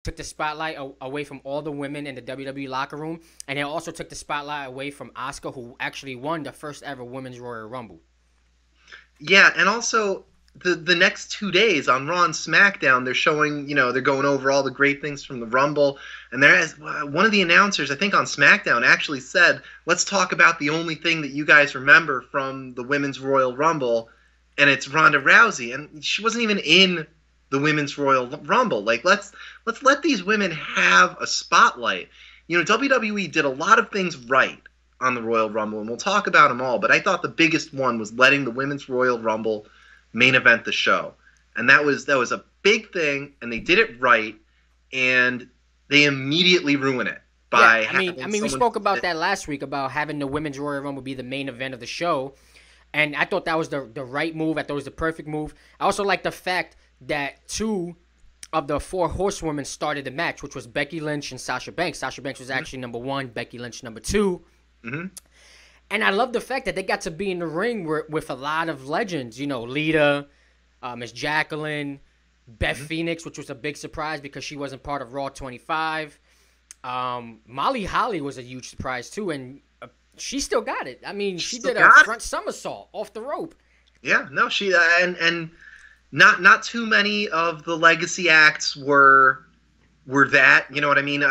took the spotlight away from all the women in the WWE locker room, and it also took the spotlight away from Asuka, who actually won the first ever Women's Royal Rumble. Yeah, and also the next 2 days on Raw and SmackDown, they're showing, they're going over all the great things from the Rumble, and there is one of the announcers, I think on SmackDown, actually said, "Let's talk about the only thing that you guys remember from the Women's Royal Rumble, and it's Ronda Rousey," and she wasn't even in the Women's Royal Rumble. Like, let's let these women have a spotlight. WWE did a lot of things right on the Royal Rumble, and we'll talk about them all, but I thought the biggest one was letting the Women's Royal Rumble main event the show. And that was a big thing, and they did it right, and they immediately ruin it by we spoke about that last week, about having the Women's Royal Rumble be the main event of the show, and I thought that was the right move. I thought it was the perfect move. I also like the fact that 2 of the 4 horsewomen started the match, which was Becky Lynch and Sasha Banks. Sasha Banks was actually number 1, Becky Lynch number 2. Mm-hmm. And I love the fact that they got to be in the ring with a lot of legends. Lita, Miss Jacqueline, Beth Phoenix, which was a big surprise because she wasn't part of Raw 25. Molly Holly was a huge surprise too, and she still got it. I mean, she did a front somersault off the rope. Yeah, no, she and not too many of the legacy acts were that, you know what I mean?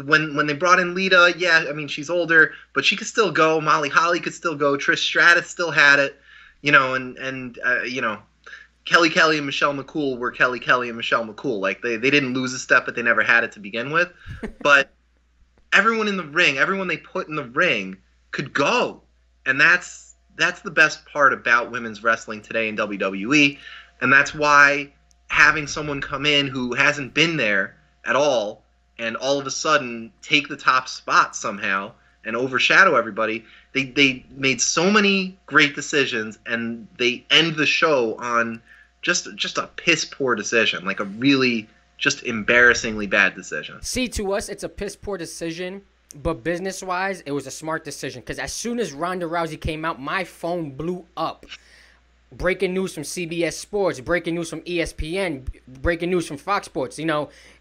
When they brought in Lita, yeah, I mean, she's older, but she could still go. Molly Holly could still go. Trish Stratus still had it, and Kelly and Michelle McCool were Kelly and Michelle McCool. Like, they didn't lose a step, but they never had it to begin with. But everyone in the ring, everyone they put in the ring could go. And that's the best part about women's wrestling today in WWE. And that's why having someone come in who hasn't been there at all and all of a sudden take the top spot somehow and overshadow everybody, they made so many great decisions, and they end the show on just a piss poor decision, like a really just embarrassingly bad decision. See, to us, it's a piss poor decision, but business wise, it was a smart decision, because as soon as Ronda Rousey came out, my phone blew up. Breaking news from CBS Sports, breaking news from ESPN, breaking news from Fox Sports.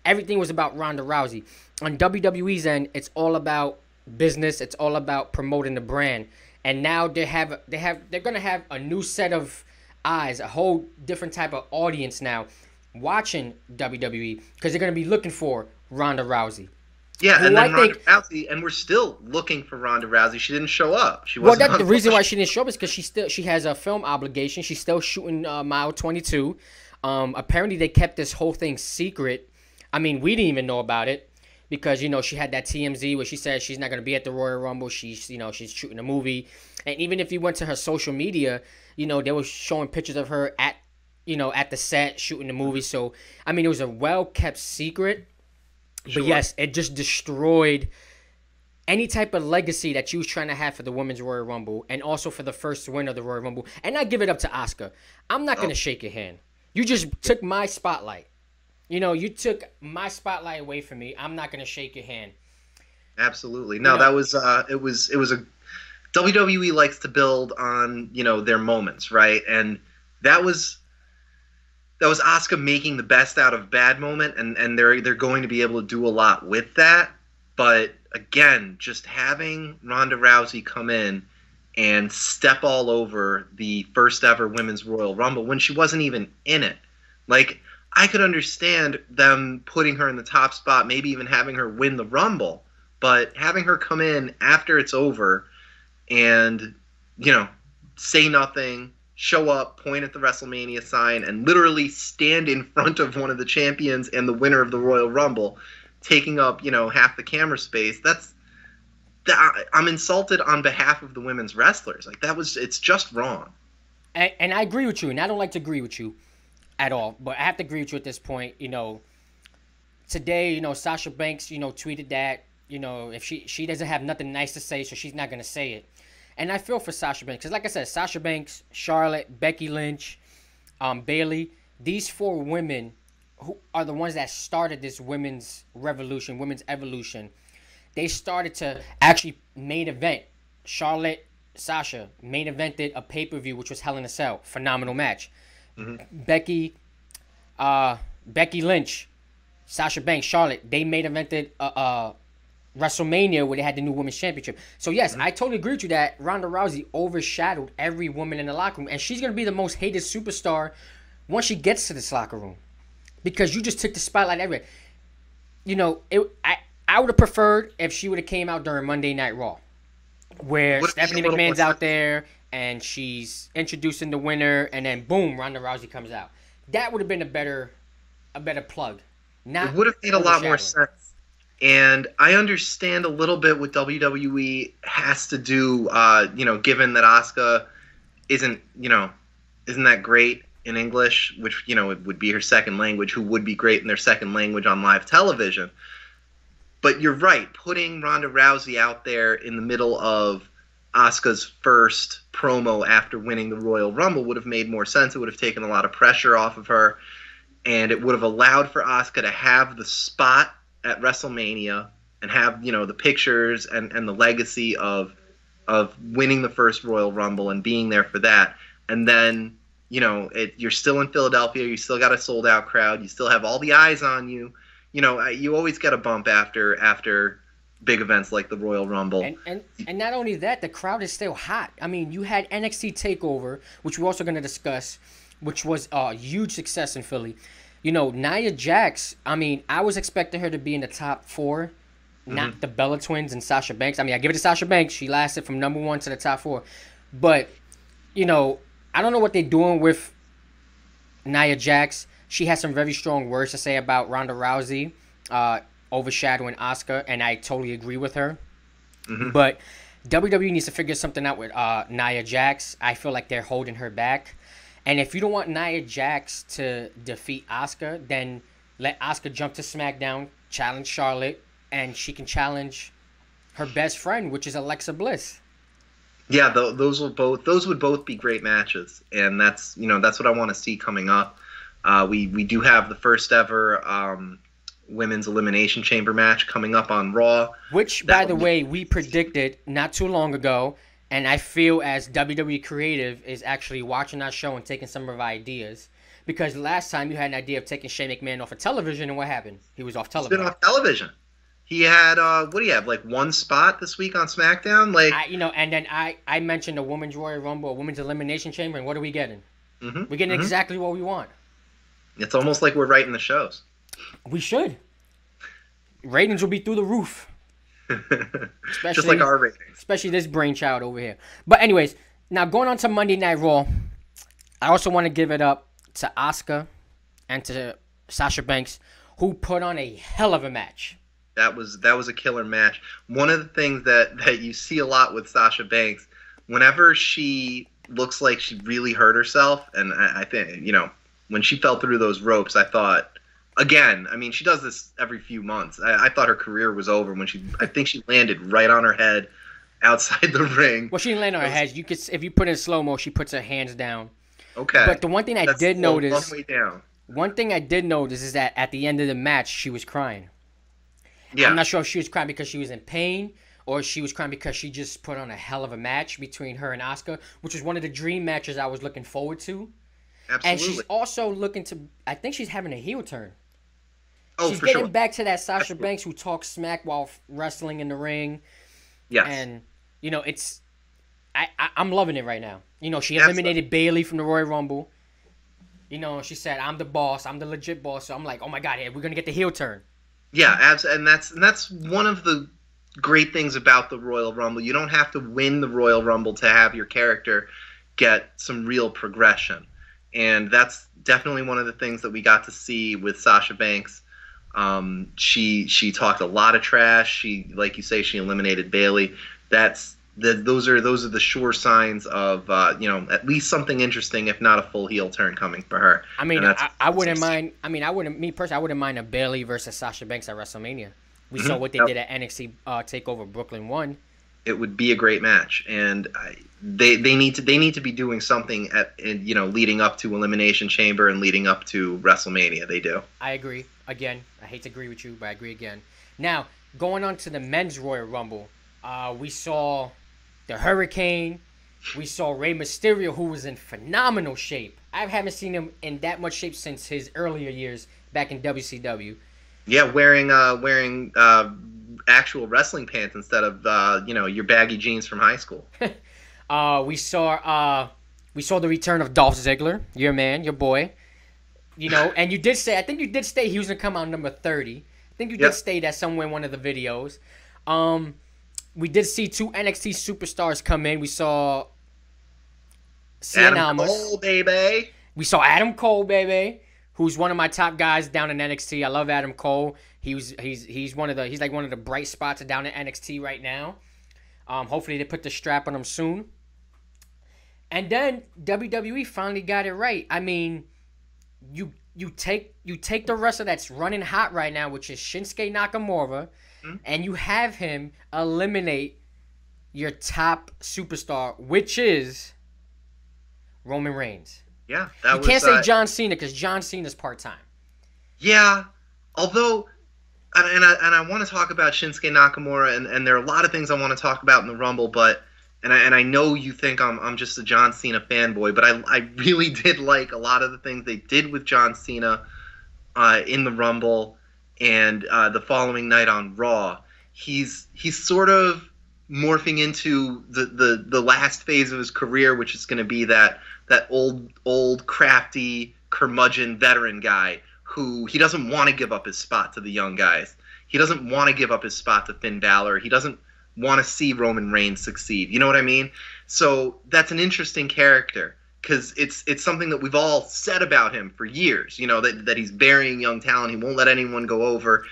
Everything was about Ronda Rousey. On WWE's end, it's all about business. It's all about promoting the brand. And now they're gonna have a new set of eyes, a whole different type of audience now watching WWE, because they're gonna be looking for Ronda Rousey. Yeah, and then Ronda Rousey, and we're still looking for Ronda Rousey. She didn't show up. The reason why she didn't show up is because she has a film obligation. She's still shooting Mile 22. Apparently, they kept this whole thing secret. I mean, we didn't even know about it because she had that TMZ where she said she's not going to be at the Royal Rumble. She's shooting a movie, and even if you went to her social media, they were showing pictures of her at the set shooting the movie. So I mean, it was a well kept secret. Sure. But yes, it just destroyed any type of legacy that you was trying to have for the Women's Royal Rumble, and also for the first win of the Royal Rumble. And I give it up to Asuka. I'm not going to shake your hand. You just took my spotlight. You took my spotlight away from me. I'm not going to shake your hand. Absolutely. No, that was it was a WWE likes to build on, their moments, right? And that was Asuka making the best out of bad moment, and they're going to be able to do a lot with that. But again, just having Ronda Rousey come in and step all over the first ever Women's Royal Rumble when she wasn't even in it. Like, I could understand them putting her in the top spot, maybe even having her win the Rumble, but having her come in after it's over and, say nothing, show up, point at the WrestleMania sign, and literally stand in front of one of the champions and the winner of the Royal Rumble, taking up, half the camera space. I'm insulted on behalf of the women's wrestlers. Like, it's just wrong. And I agree with you, and I don't like to agree with you at all, but I have to agree with you at this point. Today, Sasha Banks, tweeted that, if she doesn't have nothing nice to say, so she's not going to say it. And I feel for Sasha Banks, because like I said, Sasha Banks, Charlotte, Becky Lynch, Bayley, these 4 women who are the ones that started this women's revolution, women's evolution. They started to actually main event. Charlotte, Sasha main evented a pay-per-view, which was Hell in a Cell. Phenomenal match. Mm-hmm. Becky Lynch Sasha Banks, Charlotte, they main evented WrestleMania where they had the new women's championship. So yes, I totally agree with you that Ronda Rousey overshadowed every woman in the locker room, and she's gonna be the most hated superstar once she gets to this locker room, because you just took the spotlight everywhere. You know, I would have preferred if she would have came out during Monday Night Raw, where Stephanie McMahon's out there and she's introducing the winner, and then boom, Ronda Rousey comes out. That would have been a better plug. It would have made a lot more sense. And I understand a little bit what WWE has to do, given that Asuka isn't that great in English, which, it would be her second language, who would be great in their second language on live television. But you're right, putting Ronda Rousey out there in the middle of Asuka's first promo after winning the Royal Rumble would have made more sense. It would have taken a lot of pressure off of her, and it would have allowed for Asuka to have the spot at WrestleMania and have, the pictures and the legacy of winning the first Royal Rumble and being there for that. And then, you're still in Philadelphia, you still got a sold-out crowd, you still have all the eyes on you. You always get a bump after big events like the Royal Rumble. And not only that, the crowd is still hot. I mean, you had NXT Takeover, which we're also going to discuss, which was a huge success in Philly. Nia Jax, I mean, I was expecting her to be in the top 4, not the Bella Twins and Sasha Banks. I mean, I give it to Sasha Banks. She lasted from number 1 to the top 4. But, I don't know what they're doing with Nia Jax. She has some very strong words to say about Ronda Rousey overshadowing Asuka, and I totally agree with her. But WWE needs to figure something out with Nia Jax. I feel like they're holding her back. And if you don't want Nia Jax to defeat Asuka, then let Asuka jump to SmackDown, challenge Charlotte, and she can challenge her best friend, which is Alexa Bliss. Yeah, those would both be great matches, and that's what I want to see coming up. We do have the first ever women's Elimination Chamber match coming up on Raw. Which, by the way, we predicted not too long ago, and I feel as WWE Creative is actually watching our show and taking some of our ideas. Because last time you had an idea of taking Shane McMahon off of television, and what happened? He was off television. He's been off television. He had, what do you have, like one spot this week on SmackDown? And then I mentioned a Women's Royal Rumble, a Women's Elimination Chamber, and what are we getting? We're getting exactly what we want. It's almost like we're writing the shows. We should. Ratings will be through the roof. Just like our ratings. Especially this brainchild over here. But anyways, now going on to Monday Night Raw, I also want to give it up to Asuka and to Sasha Banks, who put on a hell of a match. That was a killer match. One of the things that you see a lot with Sasha Banks, whenever she looks like she really hurt herself, and I think, when she fell through those ropes, I thought, again, I mean, she does this every few months. I thought her career was over when I think she landed right on her head outside the ring. Well, she didn't land on her head. If you put it in slow-mo, she puts her hands down. Okay. But the one thing I did notice, one way down. One thing I did notice is that at the end of the match, she was crying. Yeah. I'm not sure if she was crying because she was in pain or she was crying because she just put on a hell of a match between her and Asuka, which was one of the dream matches I was looking forward to. Absolutely. And she's also looking to, I think she's having a heel turn. Oh, she's for getting sure. back to that Sasha Banks who talks smack while wrestling in the ring. Yes. And, I'm loving it right now. She eliminated Bayley from the Royal Rumble. She said, I'm the boss. I'm the legit boss. So I'm like, oh my God, we're going to get the heel turn. Yeah, and that's one of the great things about the Royal Rumble. You don't have to win the Royal Rumble to have your character get some real progression. And that's definitely one of the things that we got to see with Sasha Banks. She talked a lot of trash. She, like you say, she eliminated Bayley. Those are the sure signs of at least something interesting, if not a full heel turn coming for her. I mean, I wouldn't mind. I mean, I wouldn't mind a Bayley versus Sasha Banks at WrestleMania. We saw what they did at NXT Takeover Brooklyn 1. It would be a great match, and they need to be doing something leading up to Elimination Chamber and leading up to WrestleMania. They do. I agree. Again, I hate to agree with you, but I agree again. Now, going on to the men's Royal Rumble, we saw the Hurricane. We saw Rey Mysterio, who was in phenomenal shape. I haven't seen him in that much shape since his earlier years back in WCW. Yeah, wearing actual wrestling pants instead of your baggy jeans from high school. We saw the return of Dolph Ziggler, your man, your boy. And you did say, I think you did state he was gonna come out number 30. I think you did state that somewhere in one of the videos. We did see two NXT superstars come in. We saw Adam Cole, baby. We saw Adam Cole, baby, who's one of my top guys down in NXT. I love Adam Cole. He's like one of the bright spots down in NXT right now. Hopefully they put the strap on him soon. And then WWE finally got it right. I mean, you take the wrestler that's running hot right now, which is Shinsuke Nakamura, and you have him eliminate your top superstar, which is Roman Reigns. Yeah, you can't say John Cena because John Cena's part-time. Yeah, although, and I want to talk about Shinsuke Nakamura, and there are a lot of things I want to talk about in the Rumble, but and I know you think I'm just a John Cena fanboy, but I really did like a lot of the things they did with John Cena in the Rumble and the following night on Raw. He's sort of morphing into the last phase of his career, which is going to be that old crafty curmudgeon veteran guy who he doesn't want to give up his spot to the young guys. He doesn't want to give up his spot to Finn Balor. He doesn't want to see Roman Reigns succeed. You know what I mean? So that's an interesting character because it's something that we've all said about him for years. That he's burying young talent. He won't let anyone go over.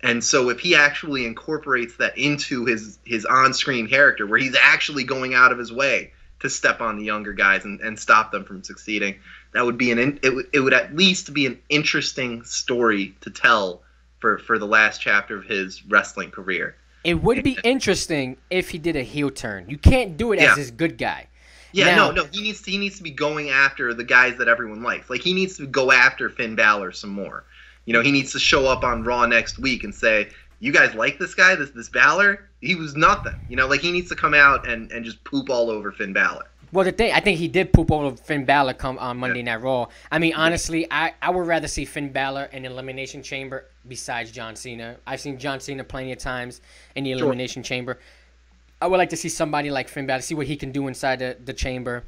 And so if he actually incorporates that into his on-screen character, where he's actually going out of his way to step on the younger guys and stop them from succeeding, that would be it would at least be an interesting story to tell for the last chapter of his wrestling career. It would be interesting if he did a heel turn. You can't do it as his good guy. Yeah, no. He needs to be going after the guys that everyone likes. Like, he needs to go after Finn Balor some more. He needs to show up on Raw next week and say, "You guys like this guy, this Balor? He was nothing." He needs to come out and just poop all over Finn Balor. Well, I think he did poop over Finn Balor come on Monday Night Raw. I mean, honestly, I would rather see Finn Balor in the Elimination Chamber besides John Cena. I've seen John Cena plenty of times in the Elimination Chamber. I would like to see somebody like Finn Balor, see what he can do inside the chamber.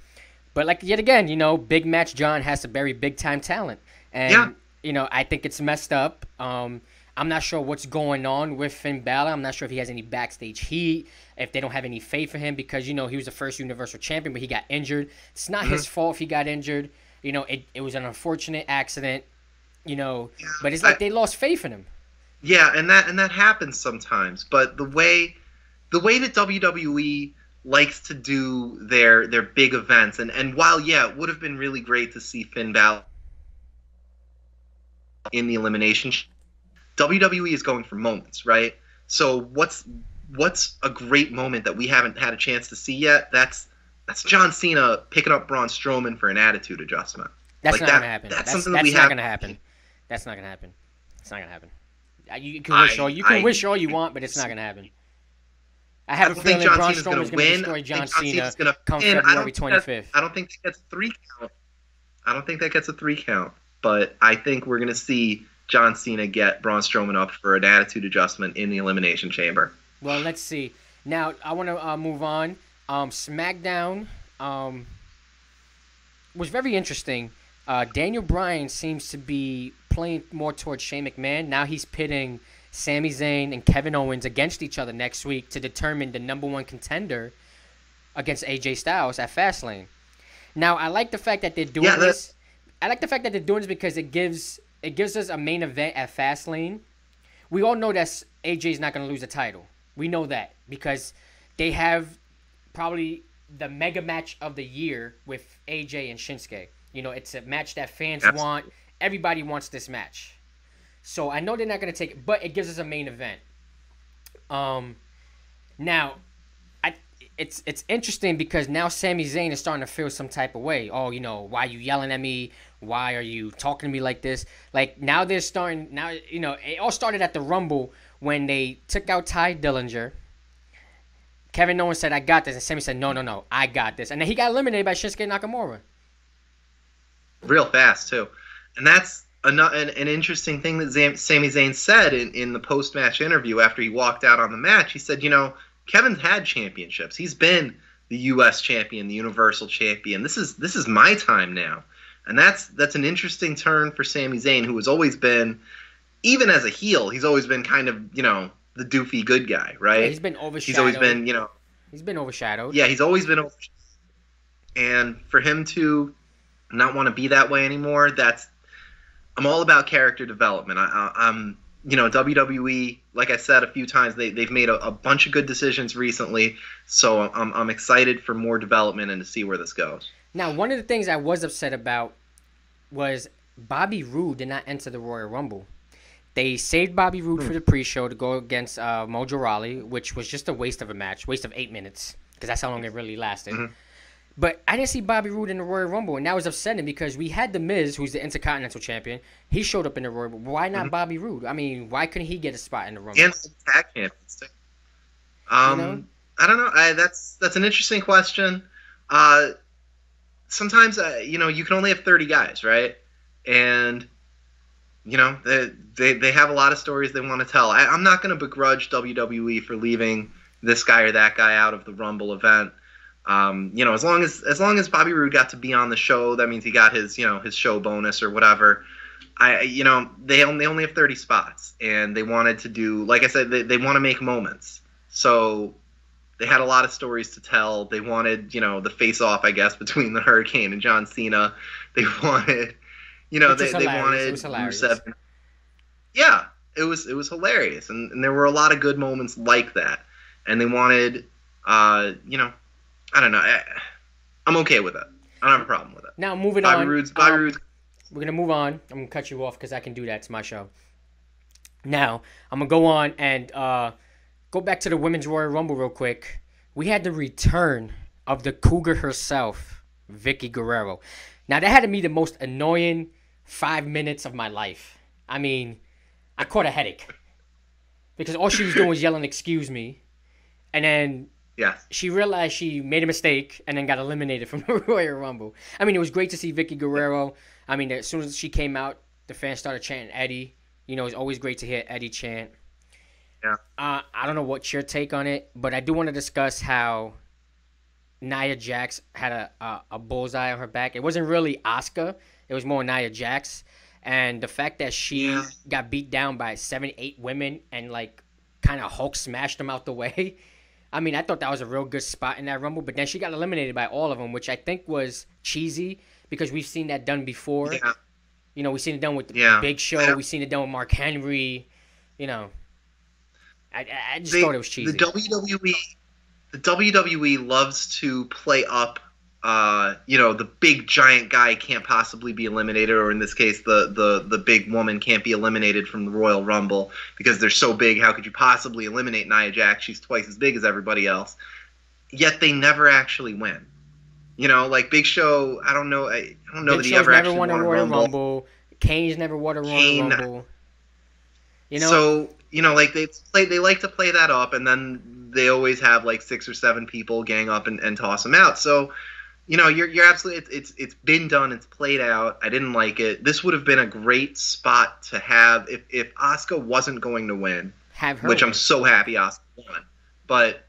But yet again, big match John has a very big-time talent. And, I think it's messed up. I'm not sure what's going on with Finn Balor. I'm not sure if he has any backstage heat, if they don't have any faith for him because, he was the first Universal Champion, but he got injured. It's not his fault if he got injured. It was an unfortunate accident, but it's like they lost faith in him. Yeah, and that happens sometimes. But the way that WWE likes to do their big events, and while, it would have been really great to see Finn Balor in the Elimination Chamber, WWE is going for moments, right? So what's a great moment that we haven't had a chance to see yet? That's John Cena picking up Braun Strowman for an attitude adjustment. That's not going to happen. That's something that we have. That's not going to happen. That's not going to happen. It's not going to happen. You can wish all you want, but it's not going to happen. I have a feeling Braun Strowman is going to destroy John Cena come February 25th. I don't think that gets a 3 count. But I think we're going to see John Cena get Braun Strowman up for an attitude adjustment in the Elimination Chamber. Well, let's see. Now, I want to move on. SmackDown was very interesting. Daniel Bryan seems to be playing more towards Shane McMahon. Now he's pitting Sami Zayn and Kevin Owens against each other next week to determine the number one contender against AJ Styles at Fastlane. Now, I like the fact that they're doing this. I like the fact that they're doing this because it gives us a main event at Fastlane. We all know that AJ's not going to lose the title. We know that because they have probably the mega match of the year with AJ and Shinsuke. It's a match that fans want. Everybody wants this match. So I know they're not going to take it, but it gives us a main event. Now, it's interesting because now Sami Zayn is starting to feel some type of way. Oh, why are you yelling at me? Why are you talking to me like this? Like, now they're starting... Now, it all started at the Rumble when they took out Ty Dillinger. Kevin Owens said, "I got this." And Sami said, no, I got this. And then he got eliminated by Shinsuke Nakamura. Real fast, too. And that's an interesting thing that Sami Zayn said in the post-match interview after he walked out on the match, he said, Kevin's had championships. He's been the U.S. champion, the Universal champion. This is my time now. And that's an interesting turn for Sami Zayn, who has always been, even as a heel, he's always been kind of, the doofy good guy, right? Yeah, he's been overshadowed. He's always been, He's been overshadowed. Yeah, he's always been overshadowed. And for him to not want to be that way anymore, I'm all about character development. I'm WWE, like I said a few times, they've made a bunch of good decisions recently, so I'm excited for more development and to see where this goes. Now, one of the things I was upset about was Bobby Roode did not enter the Royal Rumble. They saved Bobby Roode for the pre-show to go against Mojo Rawley, which was just a waste of a match, waste of 8 minutes, because that's how long it really lasted. Mm-hmm. But I didn't see Bobby Roode in the Royal Rumble, and that was upsetting because we had The Miz, who's the Intercontinental Champion. He showed up in the Royal Rumble. Why not Bobby Roode? I mean, why couldn't he get a spot in the Rumble? And tag champions too. I don't know. That's an interesting question. Sometimes, you can only have 30 guys, right? And they have a lot of stories they want to tell. I'm not going to begrudge WWE for leaving this guy or that guy out of the Rumble event. As long as Bobby Roode got to be on the show, that means he got his show bonus or whatever. They only have 30 spots, and they wanted to do, like I said, they want to make moments. So they had a lot of stories to tell. They wanted, the face-off, I guess, between the Hurricane and John Cena. They wanted, they wanted Rusev. Yeah, it was hilarious, and there were a lot of good moments like that. And they wanted, I don't know. I'm okay with it. I don't have a problem with it. Now, moving Bobby on. Roode's. We're going to move on. I'm going to cut you off because I can do that. It's my show. Now, I'm going to go on and go back to the Women's Royal Rumble real quick. We had the return of the Cougar herself, Vicky Guerrero. Now, that had to be the most annoying 5 minutes of my life. I mean, I caught a headache. Because all she was doing was yelling, "Excuse me." And then she realized she made a mistake and then got eliminated from the Royal Rumble. I mean, it was great to see Vicky Guerrero. I mean, as soon as she came out, the fans started chanting Eddie. It's always great to hear Eddie chant. Yeah. I don't know what's your take on it, but I do want to discuss how Nia Jax had a bullseye on her back. It wasn't really Asuka. It was more Nia Jax. And the fact that she got beat down by 7, 8 women and, kind of Hulk smashed them out the way. I mean, I thought that was a real good spot in that Rumble, but then she got eliminated by all of them, which I think was cheesy because we've seen that done before. Yeah. We've seen it done with the Big Show. Yeah. We've seen it done with Mark Henry. I just thought it was cheesy. The WWE loves to play up, the big giant guy can't possibly be eliminated, or in this case, the big woman can't be eliminated from the Royal Rumble because they're so big. How could you possibly eliminate Nia Jax? She's twice as big as everybody else. Yet they never actually win. Big Show. I don't know Big that he Show's ever never actually won a Royal Rumble. Kane's never won a Royal Rumble. So they like to play that up, and then they always have 6 or 7 people gang up and toss them out. So. You're absolutely. It's been done. It's played out. I didn't like it. This would have been a great spot to have if Asuka wasn't going to win, which I'm so happy Asuka won. But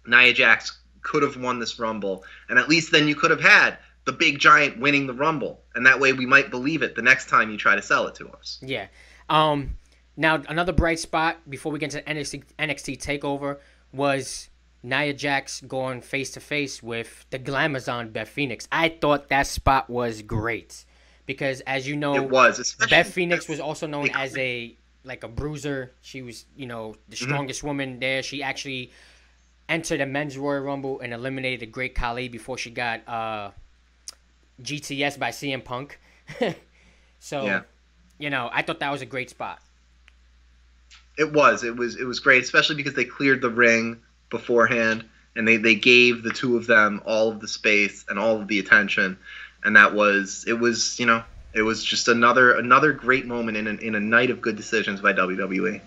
Nia Jax could have won this Rumble, and at least then you could have had the big giant winning the Rumble, and that way we might believe it the next time you try to sell it to us. Yeah. Now another bright spot before we get to NXT Takeover was Nia Jax going face-to-face with the Glamazon Beth Phoenix. I thought that spot was great because, as you know, it was. Beth Phoenix was also known as a bruiser. She was, the strongest woman there. She actually entered a men's Royal Rumble and eliminated the Great Khali before she got GTS by CM Punk. So, I thought that was a great spot. It was. It was great, especially because they cleared the ring beforehand, and they gave the two of them all of the space and all of the attention, and it was just another great moment in a night of good decisions by WWE.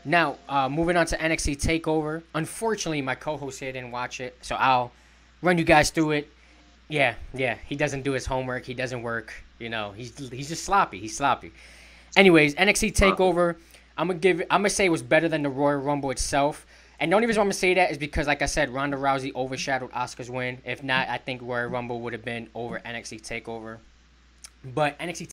Now, moving on to NXT Takeover. Unfortunately, my co-host here didn't watch it, so I'll run you guys through it. Yeah, he doesn't do his homework. He doesn't work. You know, he's just sloppy. He's sloppy. Anyways, NXT Takeover. I'm gonna say it was better than the Royal Rumble itself. And the only reason I'm gonna say that is because, like I said, Ronda Rousey overshadowed Asuka's win. If not, I think Royal Rumble would have been over NXT Takeover. But NXT